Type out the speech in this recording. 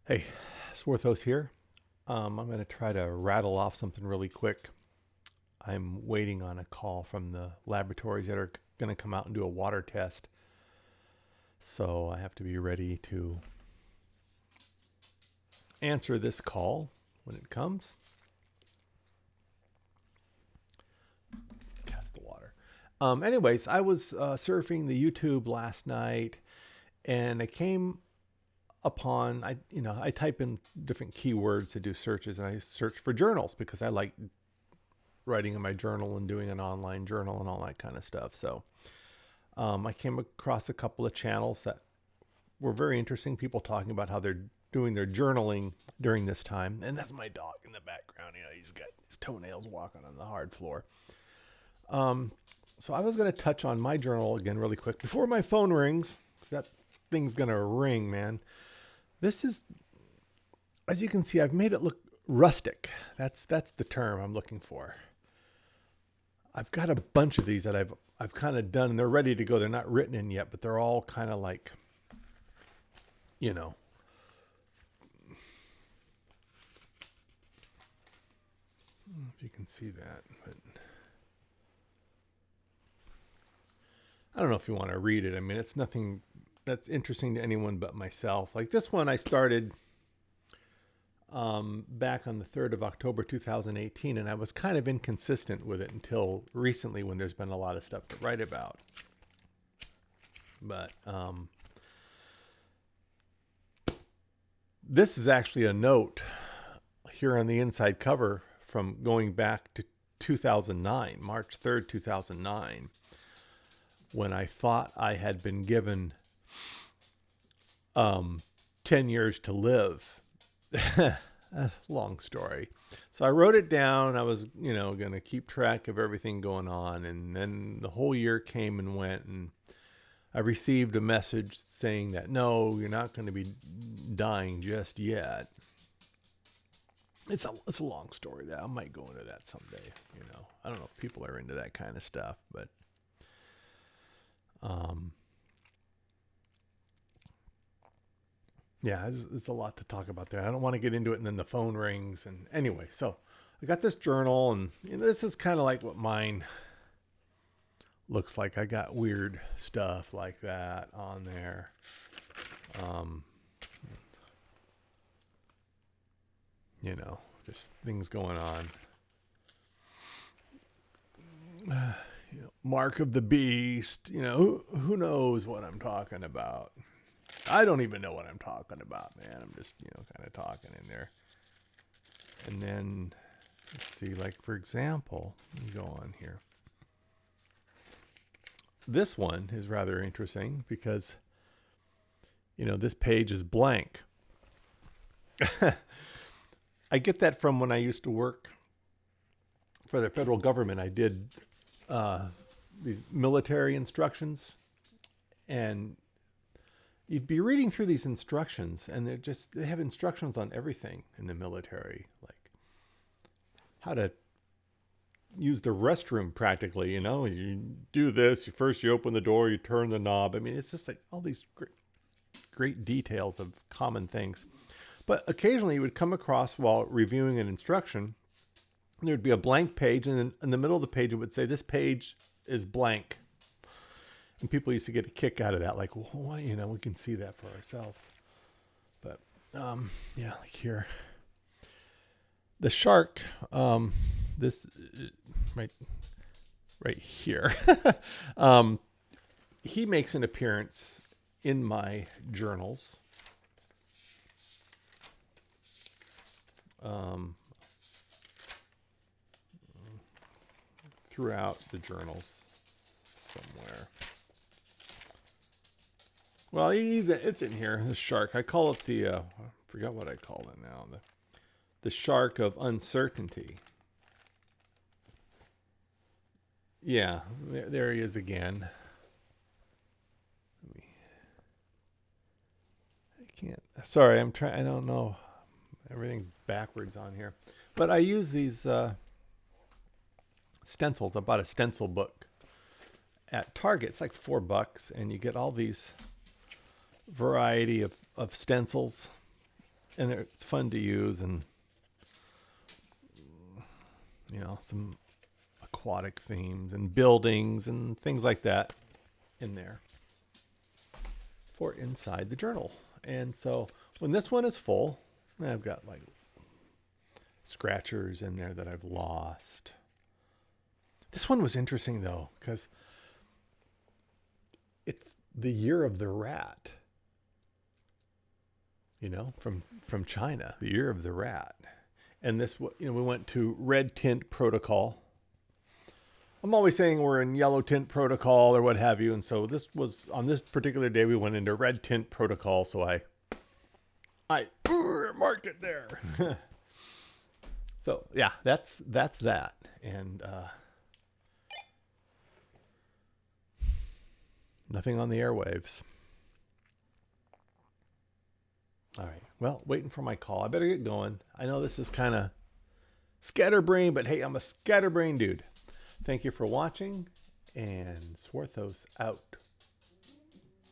Hey, Swarthos here. I'm going to try to rattle off something really quick. I'm waiting on a call from the laboratories that are going to come out and do a water test. So I have to be ready to answer this call when it comes. Test the water. Anyways, I was surfing the YouTube last night and I came upon I type in different keywords to do searches, and I search for journals because I like writing in my journal and doing an online journal and all that kind of stuff. So I came across a couple of channels that were very interesting. People talking about how they're doing their journaling during this time, and that's my dog in the background. He's got his toenails walking on the hard floor. So I was going to touch on my journal again really quick before my phone rings. That thing's going to ring, man. This is, as you can see, I've made it look rustic. That's the term I'm looking for. I've got a bunch of these that I've kind of done, and they're ready to go. They're not written in yet, but they're all kind of like, you know, if you can see that, but I don't know if you want to read it. I mean, it's nothing that's interesting to anyone but myself. Like this one, I started back on the 3rd of October 2018, and I was kind of inconsistent with it until recently when there's been a lot of stuff to write about. But this is actually a note here on the inside cover from going back to 2009, March 3rd, 2009, when I thought I had been given 10 years to live. Long story. So I wrote it down. I was, going to keep track of everything going on. And then the whole year came and went, and I received a message saying that, no, you're not going to be dying just yet. It's a long story. That I might go into that someday. I don't know if people are into that kind of stuff, but yeah, there's a lot to talk about there. I don't want to get into it, and then the phone rings. And anyway, so I got this journal, and this is kind of like what mine looks like. I got weird stuff like that on there. Just things going on. Mark of the Beast. Who knows what I'm talking about? I don't even know what I'm talking about, man. I'm just, kind of talking in there. And then, let's see, like, for example, let me go on here. This one is rather interesting because, this page is blank. I get that from when I used to work for the federal government. I did these military instructions, and you'd be reading through these instructions, and they have instructions on everything in the military, like how to use the restroom practically. You do this, you open the door, you turn the knob. I mean, it's just like all these great details of common things. But occasionally you would come across, while reviewing an instruction, there'd be a blank page, and then in the middle of the page it would say, this page is blank. And people used to get a kick out of that, like, well, we can see that for ourselves. But yeah, like here, the shark, this right here, he makes an appearance in my journals. Throughout the journals somewhere. Well, it's in here. The shark. I call it I forgot what I call it now. The shark of uncertainty. Yeah, there he is again. I can't. Sorry, I'm trying. I don't know. Everything's backwards on here. But I use these stencils. I bought a stencil book at Target. It's like $4, and you get all these variety of stencils and it's fun to use, and some aquatic themes and buildings and things like that in there for inside the journal. And so when this one is full, I've got like scratchers in there that I've lost. This one was interesting though, because it's the year of the rat, from China, the year of the rat. And this, we went to red tint protocol. I'm always saying we're in yellow tint protocol or what have you. And so this was, on this particular day, we went into red tint protocol. So I marked it there. So yeah, that's that. And nothing on the airwaves. All right. Well, waiting for my call. I better get going. I know this is kind of scatterbrain, but hey, I'm a scatterbrain dude. Thank you for watching, and Swarthos out.